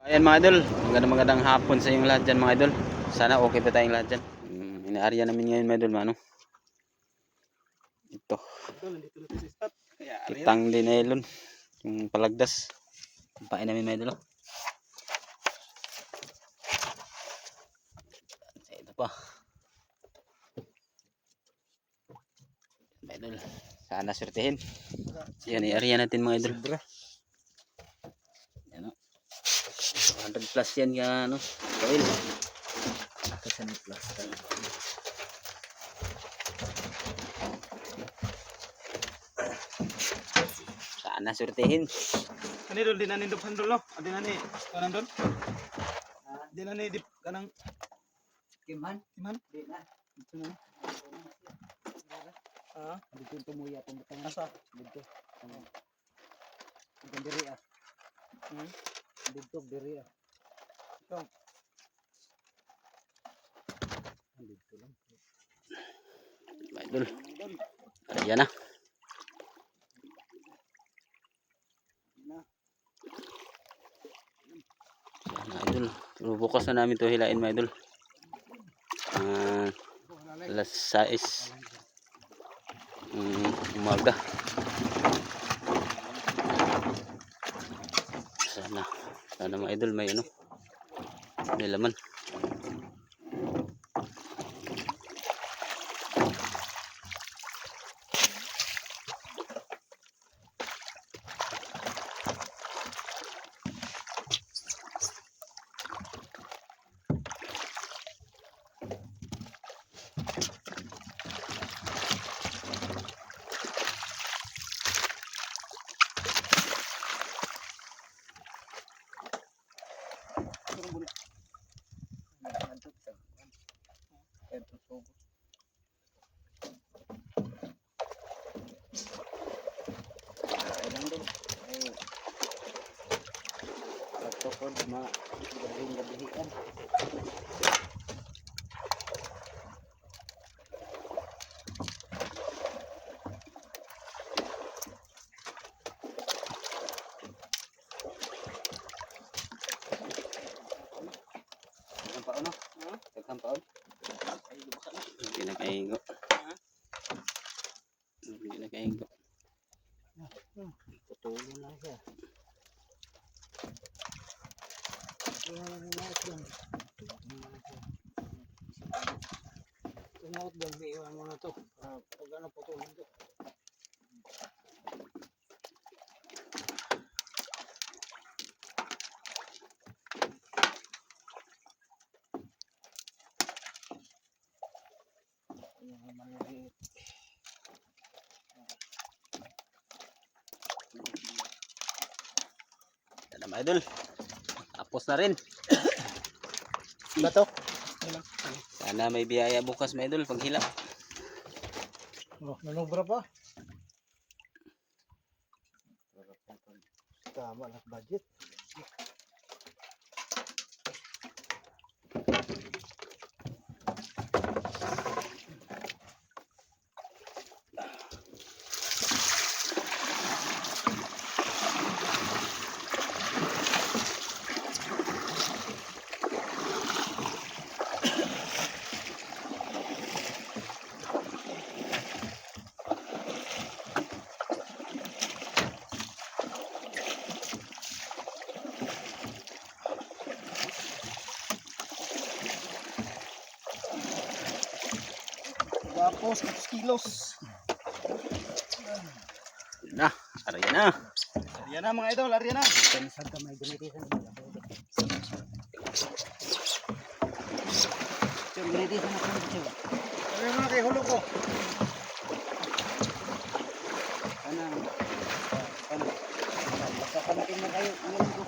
Ayan mga idol, magandang hapon sa inyong lahat dyan mga idol. Sana okay pa tayong lahat dyan. Inaarya namin ngayon mga idol, mano. Ito, kitang dinelon, yung palagdas. Pain namin mga idol. Ito pa. Mga idol, sana surtihin. Yan, iarya natin mga idol. Yan o. 100 plus yan ka ano, oil. 100 plus. Sana surtihin. Ani dol di nani duphan dol no. Adi nani kanan dol. Di nani dip kanang Kiman? di na. Dito na. Dito tumuya tong tangan Asa? dito. Ang diri ah. Dito diri ah. Ito. Dito lang. Mga idol, arya na. Mga idol, bukas na namin to hilain mga idol. Alas 6 umaga. Sana mga idol may ano, may laman. Tukod gabihan. Kampaon no? Kampaon. Hindi na kaigo. Hindi na kaigo. Tutulo na siya. Tumawag dol di iwan mo na to. Pag ano putulin to. Yan na mga idol. Tapos na rin. Bato. Sana may biyaya bukas mga idol paghila. Oh, nanobra pa. Tama lang budget. Tapos 6 kilos. Na, arya na. Arya na mga idol, arya na. Saan ka may ginitisan mo? Yung ginitisan mo kung dito. Ano mo na kay hulog ko? Kanang basta panatin na kayo. Ano ko?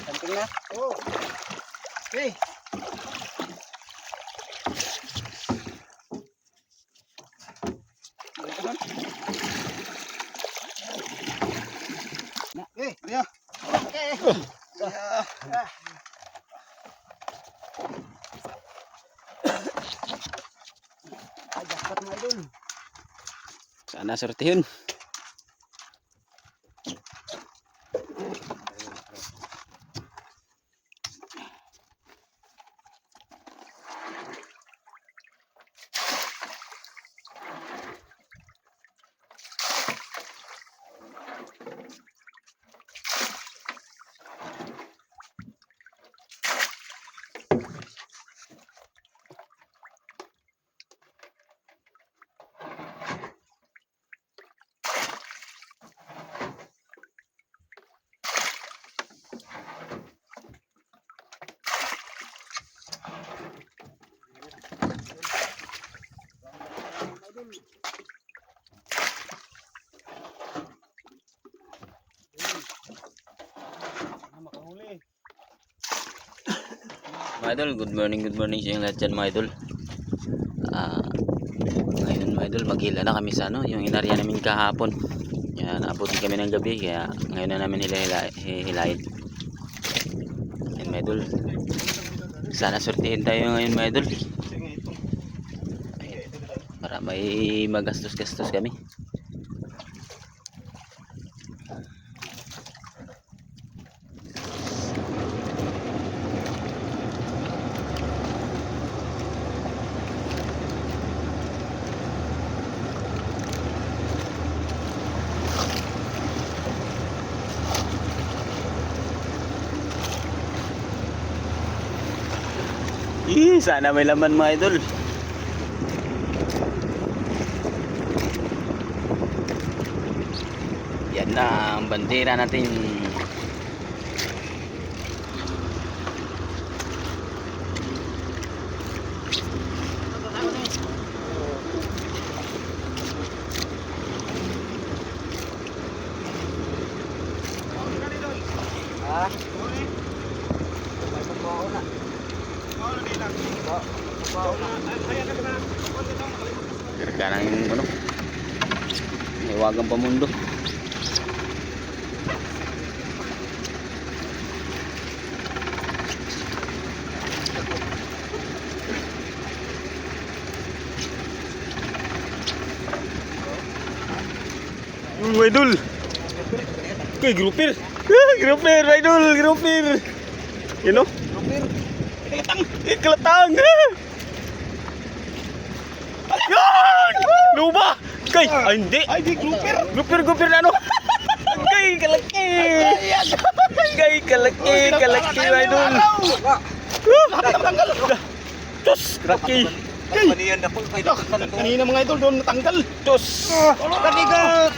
Santing na. Oh. Okay. Okay, arya. Okay. Ay, jackpot mga idol. Sana sortihin. Makahuli. Mga idol, good morning sa inyo lahat dyan mga idol. Ngayon mga idol, maghila na kami sa ano, yung inarya namin kahapon. Kaya naabutin kami ng gabi, kaya ngayon na namin hilahin. Yan mga idol. Sana sortihin tayo ngayon mga idol. Para may magastos-gastos kami. Sana may laman mga idol. Yan na ang bandera natin. Ha? May pagbaho na. Pagbaho na. Karga ng ano, iwagang pamundo. Idol. Okay, grouper. Grouper, idol, grouper. You know? Kelatang, kelatang. Yan! Luba! Kay, hindi. Ay, di grouper. Grouper na ano? Kay, kalaki. Kay, kalaki, idol. Tos, kalaki. Paniyan na po kayo. Kanina mga idol doon natanggal. Tos. Kaniga.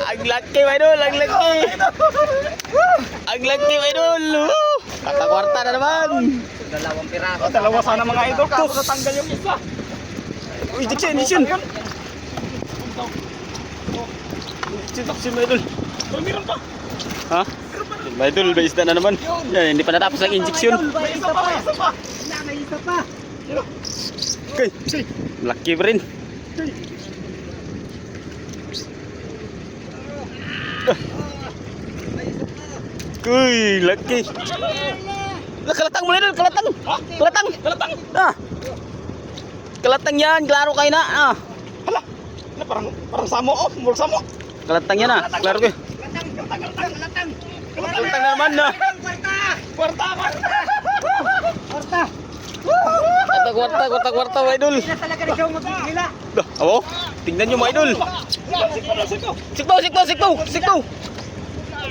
Ang laki, idol, ang laki. Ang laki, idol. Katakwarta na naman. Dalawang piraso. Dalawa sana mga idol. Kaso natanggal yung isa. Injection. Injection, idol. Oh, meron pa. Ha? Idol, may isda na naman. Yan, hindi pa natapos ang injection. May isa pa. May isa pa. Okay. Laki pa rin. Uy, laki. Kalatang mo na idol, kalatang. Kalatang. Ah. Kalatang yan, klaro kayo na. Ah. Hala. Parang samo. Oh, murag samo. Kalatang yan ah, klaro kayo. Kalatang na naman na. Kwarta. Kwarta, idol. Hindi na talaga na siya magbigila. Oo, tingnan nyo mga idol. Sikpaw.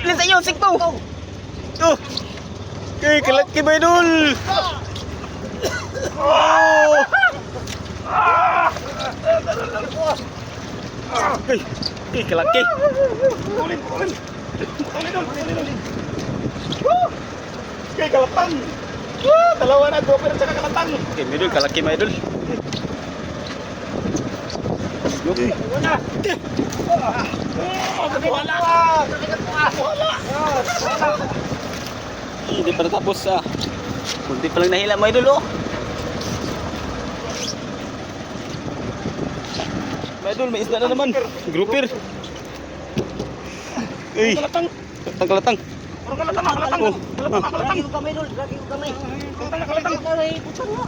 Ilan sa inyo, sikpaw. Oh. Okay, kalaki mga idol. Oh. Okay, kalaki. Ulin. Okay, kalatang. Dalawa na, grouper at saka kalatang. Okay, mga idol, kalaki mga idol. Wala. Hindi pa natapos ah. Kunti pa lang nahila mga idol oh. Mga idol, may isda na naman. Grouper. Uy, Kalatang. kalatang. Puro kalatang, kalatang. Oh. Lagi ko kamay dul, lagi ko kamay. Kalatang. Aray, putang mo.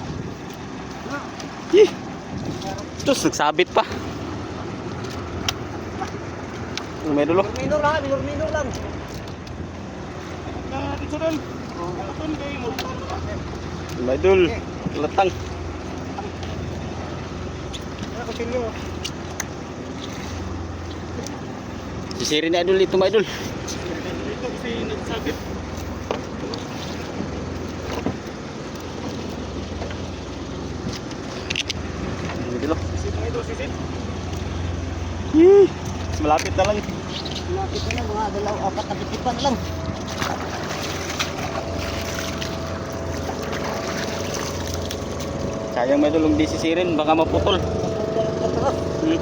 Ih. Terus nagsabit pa. May dulo. Minor lang, minor lang. Dito dun. Kalatang kayo mo. May dul. Kalatang. Ako sinyo. Sisirin ni Idol ito, Idol. Dito kasi nagsabit. Dito lo. Sisit na ito, sisit. Ih, malapit na lang. Lapit na lang, mga dalaw, apat na bitipan lang. Sayang may dulong di sisirin, baka maputol. Hmm.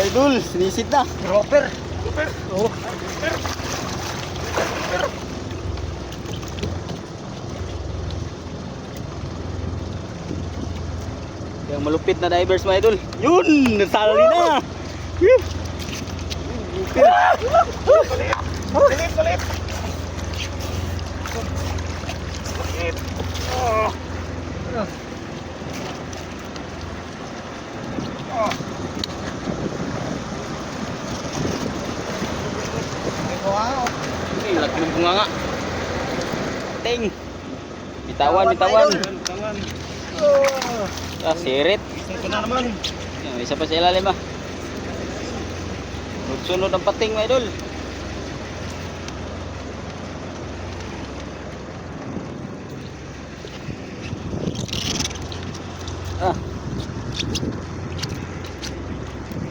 Idol, sinisid na. Roper. Super. Oh. Yang malupit na divers mga idol. Yun, nasali na. Yuh. Kulit, kulit. Kulit. Oh. Oh. Wow. Ay, laki ng bunga nga. Ting. Bitawan, bitawan. Tangan. Ah, sirit. Ito na naman. Yan, isa pa sa ilalim ah. Sunod ang pating mga idol. Ah.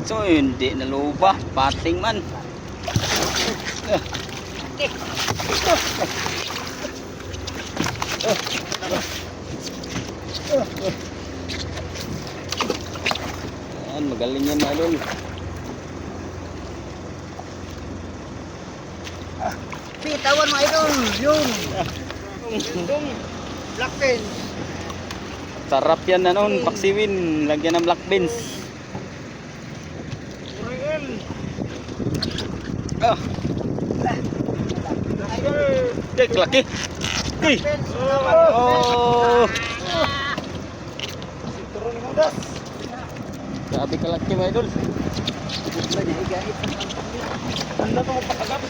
So hindi naluba, pating man. Ah. Yan, magaling yan mga idol. Pitawan mga idol, yun. Dong. Black pen. Sarap yan na noon, paksiwin, lagyan ng black beans. Uriel. Ah, dek laki. Uy. Oh. Turon ng mudas. Grabe ka laki mga idol. Tanda to magpakagat.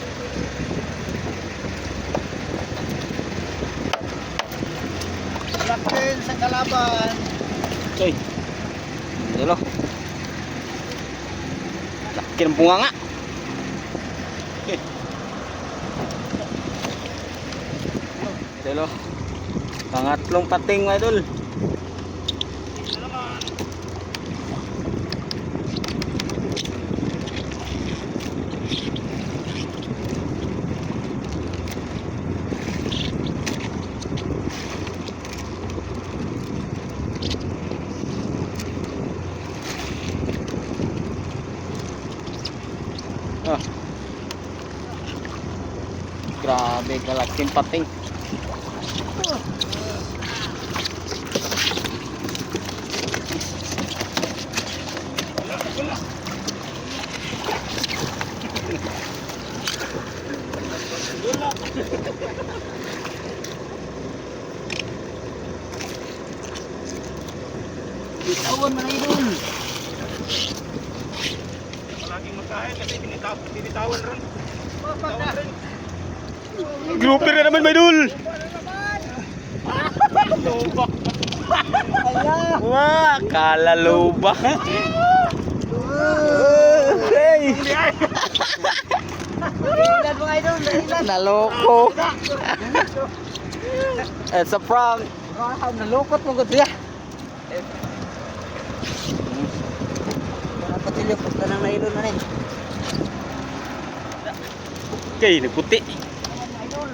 Black pen sa kalaban. Coy. Dilo. Laki ng bunga nga. Okay. Dilo. Pangatlong pating mga idol. Ah. Grabe kalaking pating. Pitawan mga idol. Palaging magkain kasi binitawan rin. Bitawan rin. Grouper na naman mga idol. Lobak. Ala. Wah, kalaluba. Hey. Dahilan mga idol, dahilan. Naloko. It's a prank. Wow, nalukot mo ko siya. Wala pa tilip, punta nang nailon na rin. Okay, nagputi. Mga idol.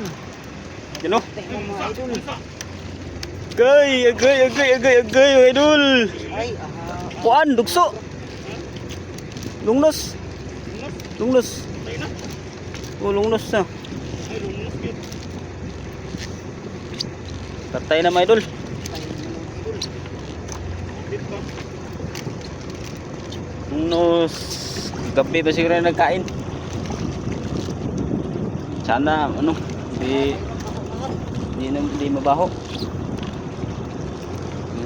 You know? Tingnan mo, mga idol. Agay, mga idol. Ay, Kuan, dugso. Lungnos. Lungnos. Tayo na. Ulungnos na. Ay, lunos yun. Tatay na mga idol. Bit pa. Ulungnos. Gabi ba siguro na nagkain? Sana ano, di mabaho.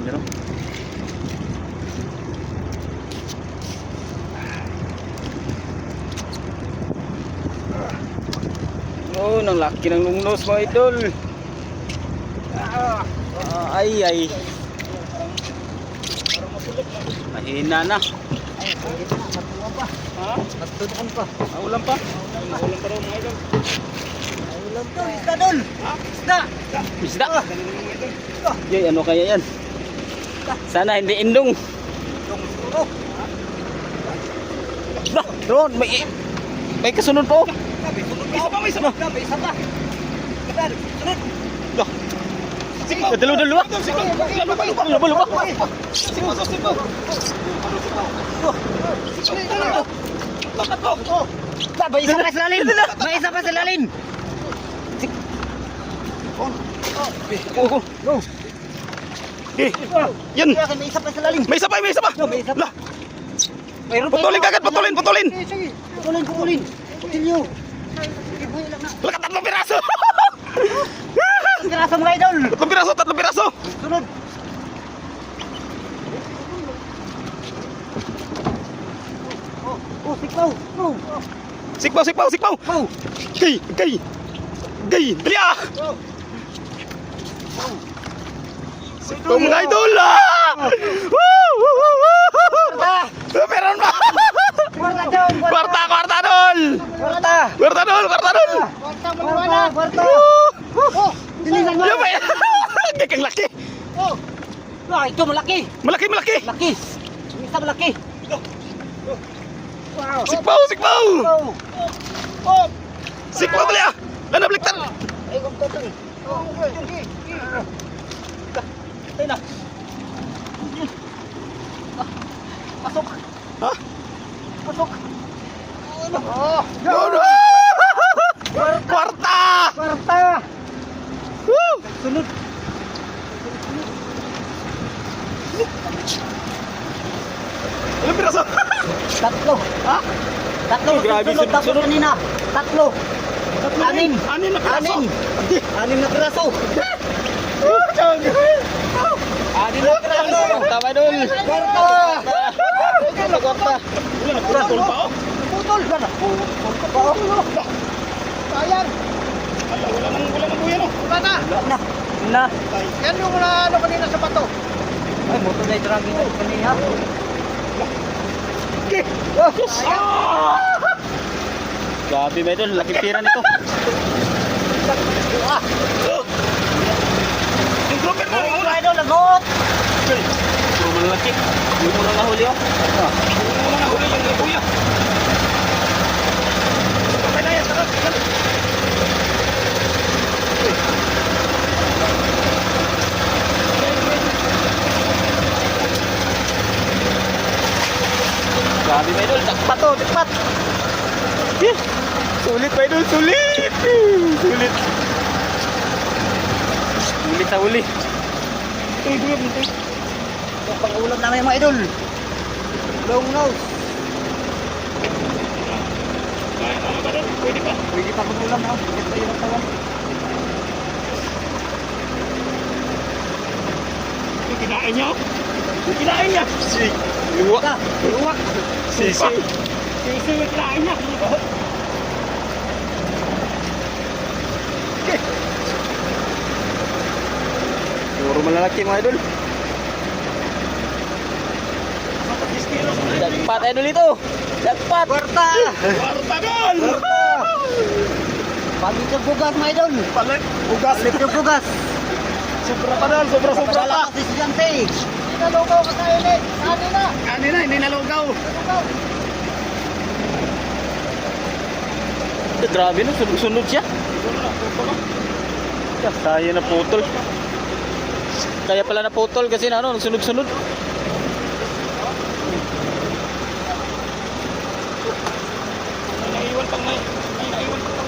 Ano? Oh, nang laki ng lungnos mga idol. Ay ay. Mahina na. Ay, pwede na. Matuwa pa. Ha? Matutukan pa. Maulan pa? Maulan pa raw mga idol. Ay, ulam to. Isda doon. Ha? Isda. Isda. Ganun mga idol. Jay, ano kaya yan? Sana hindi indong. Yung siguro. Bah, doon may kasunod po. Gabi, sunod May isa pa, may isa pa. Gabi, isa pa. Gabi, sunod. Bah. Dalawa-dalawa. Lupa. Sipo. Lakat po. May isa pa sa lalim. May isa pa sa lalim. Go. Yan. May isa pa sa lalim. May isa pa, may isa pa. May isa pa. Lah, Mayroon pa putulin isa. kagad, putulin. Sige. Putulin. Kutilyo. Sige, buhay lang na. Lakat 3 piraso. Ang piraso mga idol. 3 piraso. Sunod. Oh, siklaw. Oh. Sikpaw. Oh. Gay. Dali ah. Sikpaw mga idol ah. Ah, Meron pa. kwarta doon. Kwarta dol. Kwarta. Kwarta dol. Kwarta. Oh, dilisan mo. Yan ba yan? Kekang laki. Oh. Ah, ito malaki. Malaki. Laki. Yung isa malaki. Wow. Sikpaw. Oh. Oh. Sikpaw dali ah. Lana bliktan. Ay, kung to. Oh, okay. Tay na. Pasok. Ha? Pasok. Oh. No. Kwarta. Kwarta. Woo! Sunod. Ilang piraso? Tatlo. Ha? Tatlo. Oh, grabe, Sunod, tapos sunod. kanina. Tatlo. Anim. Anim na piraso. Anim na piraso. Adi na piraso. Tama dul. Kwarta. Kwarta. Wala na piraso pa oh. Putol ba na? Putol ka pa oh. Sayang. Ala, wala nang buyan oh. Wala na. Na. Na. Yan yung ano kanina sa bato. Ay, moto na drag ito kanina. Ah! Grabe mga idol, laki pira nito. Ah, Yung grouper mo. mga idol, lagot. Puro malaki. Hindi mo lang nahuli oh. Wala na huli yung kuya. Okay na yan. Tara. Grabe mga idol, jakpat oh, jakpat. Sulit mga idol, sulit. Sulit sa uli. Pang-ulam namin mga idol. Long nose. Pwede pa. Pwede pa pang-ulam na. Pwede pa yung tawag. Yung kinain niya oh. Yung kinain niya. Luwa. Luwak. Sisi. Sisi yung kinain niya. Puro malalaki mga idol. Jakpat idol ito. Jakpat. Kwarta. Kwarta dol. Pagit yung bugas mga idol. Palit. Bugas. Palit yung bugas. Sobra pa dol. Sobra pa. Salamat si estudyante. Hindi na lugaw ka sa init. Sani na. Kanina hindi nalugaw. Lugaw. Grabe no, sunod-sunod siya. Kaya na putol. Kaya pala naputol kasi na ano, sunod-sunod. Naiwan pang may naiwan pang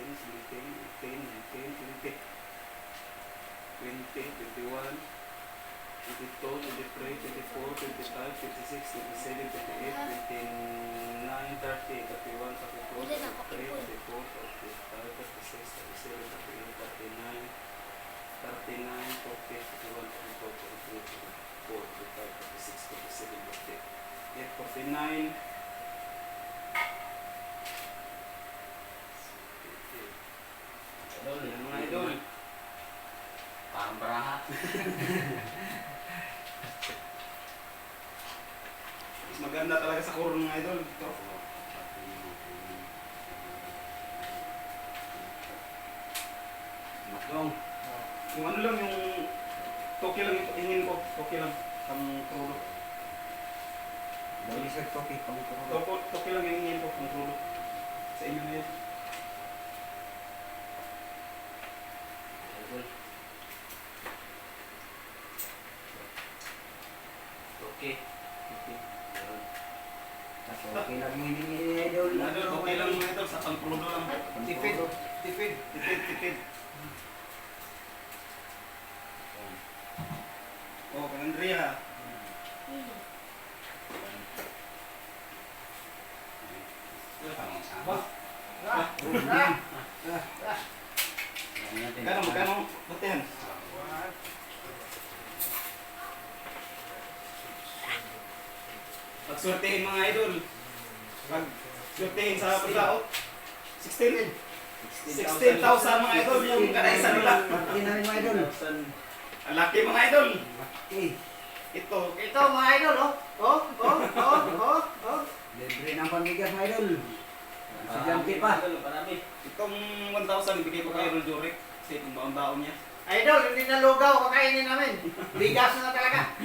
Yan mga idol. Parang baraha. Mas maganda talaga sa kurong mga idol. Ito. Matong. Yung ano lang, yung toke lang ito, ingin ko. Toke lang. Pang krudo. Dali sa toki pang kuro. Toke lang yung ingin ko, pang krudo. Sa inyo na yun. Okay. Okay lang yung hiningi idol. Idol, okay lang mga idol, sa pang krudo lang. Tipid. Tipid. Tipid. Oh, kay Andrea. Magkano? Ba't yan? Pagsortehin mga idol. Pagsortehin sa paglaot. 16. 16,000 mga idol yung kanaisa nila. Hindi namin mga idol. Ang laki mga idol. Okay. Ito. Ito mga idol, oh. Libre ng pambigas mga idol. Estudyante pa. Itong 1,000 ibigay ko kay Idol Jurek. Kasi itong baon-baon niya. Idol, hindi na lugaw, kakainin namin. Bigas na talaga.